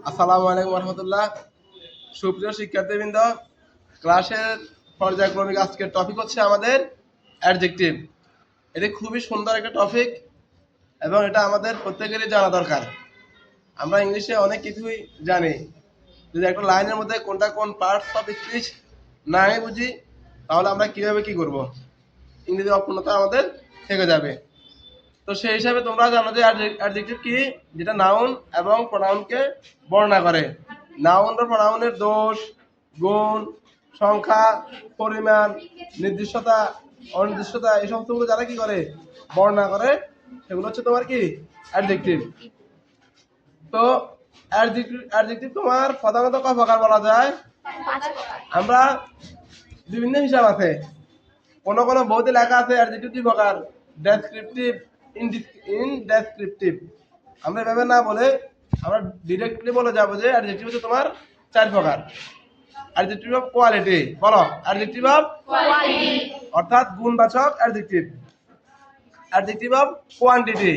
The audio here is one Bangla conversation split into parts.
আসসালামু আলাইকুম রহমতুল্লাহ। সুপ্রিয় শিক্ষার্থীবৃন্দ, ক্লাসের পর্যায়ক্রমিক আজকের টপিক হচ্ছে আমাদের অ্যাডজেক্টিভ। এটি খুবই সুন্দর একটা টপিক এবং এটা আমাদের প্রত্যেকেরই জানা দরকার। আমরা ইংলিশে অনেক কিছুই জানি, যদি একটা লাইনের মধ্যে কোনটা কোন পার্টস অফ স্পিচ নাই বুঝি, তাহলে আমরা কীভাবে কী করব, ইংরেজি অক্ষুণ্ণতা আমাদের থেকে যাবে। তো সেই হিসাবে তোমরা জানো যে অ্যাডজেক্টিভ কি, যেটা নাউন এবং প্রোনাউনকে বর্ণনা করে। নাউন বা প্রোনাউনের দোষ, গুণ, সংখ্যা, পরিমাণ, নির্দিষ্টতা, অনির্দিষ্টতা, এই সমস্তগুলো যারা কি করে বর্ণনা করে, সেগুলো হচ্ছে তোমার কি অ্যাডজেক্টিভ। তো অ্যাডজেক্টিভ তোমার প্রধানত কয় প্রকার বলা যায়? আমরা বিভিন্ন হিসাব আছে, কোনো কোনো বইতে লেখা আছে অ্যাডজেক্টিভ 2 প্রকার, ডেসক্রিপটিভ, ইনডেসক্রিপটিভ। আমরা এভাবে না বলে আমরা ডিরেক্টলি বলে যাবো যে অ্যাডজেক্টিভ হচ্ছে তোমার 4 প্রকার। অ্যাডজেক্টিভ অফ কোয়ালিটি, বলো অ্যাডজেক্টিভ অফ কোয়ালিটি অর্থাৎ গুণবাচক অ্যাডজেক্টিভ। অ্যাডজেক্টিভ অফ কোয়ান্টিটি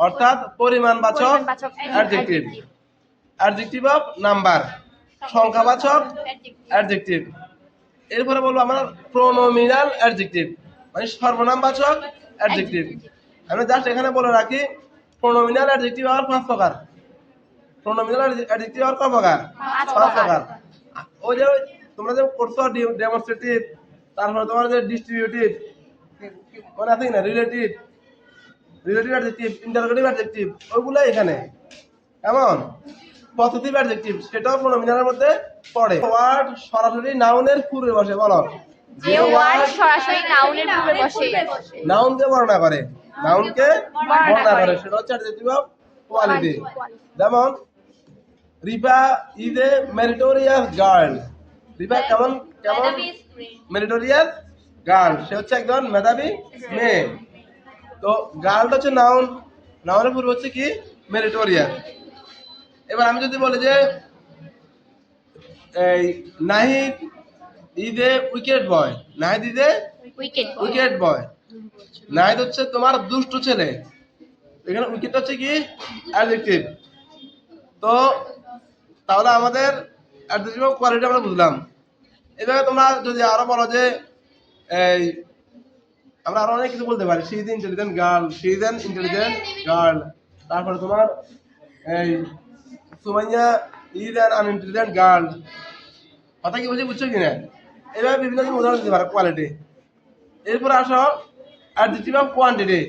অর্থাৎ পরিমাণবাচক অ্যাডজেক্টিভ। অ্যাডজেক্টিভ অফ নাম্বার সংখ্যাবাচক অ্যাডজেক্টিভ। এরপরে বলবো আমরা প্রোনোমিনাল অ্যাডজেক্টিভ, মানে সর্বনামবাচক অ্যাডজেক্টিভ। আমি জাস্ট এখানে বলে রাখি, প্রোনোমিনাল অ্যাডজেক্টিভ আর 5 প্রকার। প্রোনোমিনাল অ্যাডজেক্টিভ আর কয় প্রকার? 5 প্রকার। ওই যে তোমরা যে করছো ডেমনস্ট্রেটিভ, তারপরে তোমার যে ডিস্ট্রিবিউটিভ, মানে আছে না রিলেটিভ অ্যাডজেক্টিভ, ইন্টারোগেটিভ অ্যাডজেক্টিভ, ওইগুলো এখানে। কেমন? পজিটিভ অ্যাডজেক্টিভ সেটাও প্রোনোমিনালের মধ্যে পড়ে। ওয়ার্ড সরাসরি নাউনের পূর্বে বসে, বলো যে ওয়ার্ড সরাসরি নাউনের পূর্বে বসে, নাউনকে বর্ণনা করে, নাউনকে বর্ণনা করে, সেটা হচ্ছে অ্যাডজেক্টিভ অফ কোয়ালিটি। যেমন Ripa is a meritorious girl. Ripa কেমন কেমন মেরিটোরিয়াস গার্ল, সে হচ্ছে একজন মেধাবী মেয়ে। তো গার্লটা হচ্ছে নাউন, নাউনের পূর্বে হচ্ছে কি মেরিটোরিয়াস। এবার আমি যদি বলি যে এই Nahid is a wicked boy, Nahid is a wicked boy, Nahid হচ্ছে তোমার দুষ্ট ছেলে, এখানে উইকেট হচ্ছে কি অ্যাডজেক্টিভ। তো তাহলে আমাদের অ্যাডজেক্টিভ অফ কোয়ালিটি আমরা বুঝলাম। এভাবে তোমরা যদি আরো বলো যে এই আমরা আরো অনেক কিছু বলতে পারি, she is intelligent girl, she is an intelligent girl. তারপরে তোমার এই Sumaiya is an unintelligent girl. কথা কি বলছি বুঝছো কিনা? এভাবে বিভিন্ন তুমি উদাহরণ দিতে পারো কোয়ালিটি। এরপরে আসো অ্যাডজেক্টিভ অফ কোয়ান্টিটি।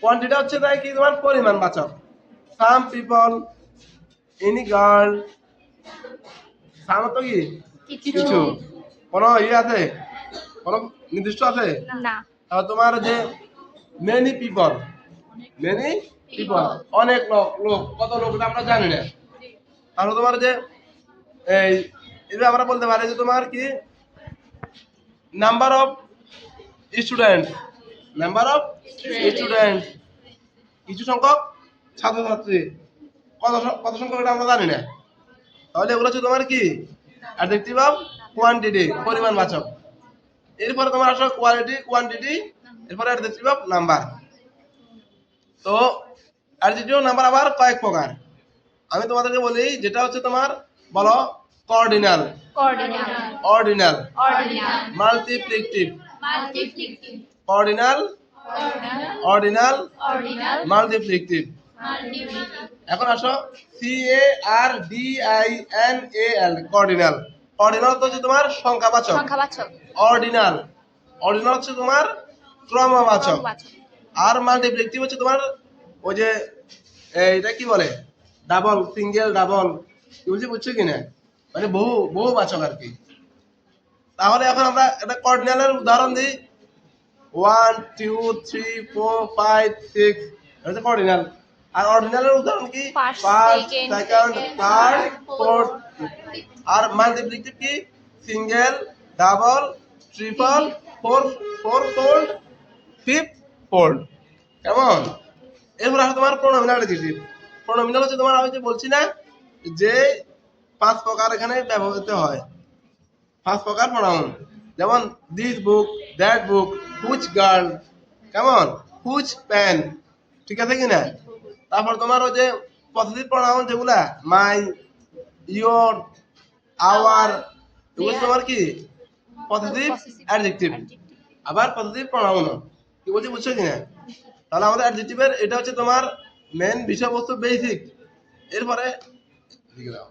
কোয়ান্টিটি হচ্ছে তাই কি তোমার পরিমাণবাচক। সাম পিপল, এনি গার্ল, সাম তো কি কিছু, কোনো ইয়ে আছে, কোনো নির্দিষ্ট আছে না, তাহলে তোমার যে মেনি পিপল, মেনি পিপল অনেক লোক, লোক কত লোক এটা আমরা জানি না। তাহলে তোমার যে এই এটা আমরা বলতে পারি যে তোমার কি number of student, number of student, কিছু সংখ্যক ছাত্রছাত্রী, কত সংখ্যক এটা আমরা জানি না। তাহলে এগুলো হচ্ছে তোমার কি অ্যাডজেক্টিভ অফ কোয়ান্টিটি, পরিমাণবাচক। এরপরে তোমার আসলে কোয়ালিটি, কোয়ান্টিটি, এরপরে অ্যাডজেক্টিভ অফ নাম্বার। তো অ্যাডজেক্টিভ অফ নাম্বার আবার কয়েক প্রকার। আমি তোমাদেরকে বলি, যেটা হচ্ছে তোমার বলো cardinal, ordinal, multiplicative, ordinal, ordinal, multiplicative. এখন আসো CARDINAL, কর্ডিনাল। অর্ডিনাল হচ্ছে তোমার সংখ্যাবাচক, অর্ডিনাল, অর্ডিনাল হচ্ছে তোমার ক্রমবাচক। আর মাল্টিপ্লিকেটিভ হচ্ছে তোমার ওই যে এটা কি বলে ডাবল, সিঙ্গেল, ডাবল, কি বলছি বুঝছো কিনা, মানে বহু বহুবাচক আর কি। তাহলে এখন আমরা একটা কর্ডিনালের উদাহরণ দিই। 1 2 3 4 5 6, এটা হচ্ছে কর্ডিনাল। আর অর্ডিনালের উদাহরণ কি ফার্স্ট, সেকেন্ড, থার্ড, ফোর্থ। আর মাল্টিপ্লিকেটিভ কি single, double, triple, four fold, fifth fold. কেমন? এরপর আসলে তোমার প্রোনোমিনাল অ্যাডজেক্টিভ। প্রোনোমিনাল হচ্ছে তোমার আমি যে বলছি না যে 5 প্রকার এখানে ব্যবহৃত হয়, 5 প্রকার প্রোনাউন। যেমন this book, that book, which girl, কেমন, হুইচ প্যান, ঠিক আছে কিনা? তারপর তোমার ওই যে পজিটিভ প্রোনাউন যেগুলা মাই, ইওর, আওয়ার, এগুলো তোমার কি পজিটিভ অ্যাডজেক্টিভ। আবার পজিটিভ প্রোনাউন কি বলছি বুঝছো কিনা? তাহলে আমাদের অ্যাডজেক্টিভের এটা হচ্ছে তোমার মেন বিষয়বস্তু বেসিক। এরপরে লিখে দাও।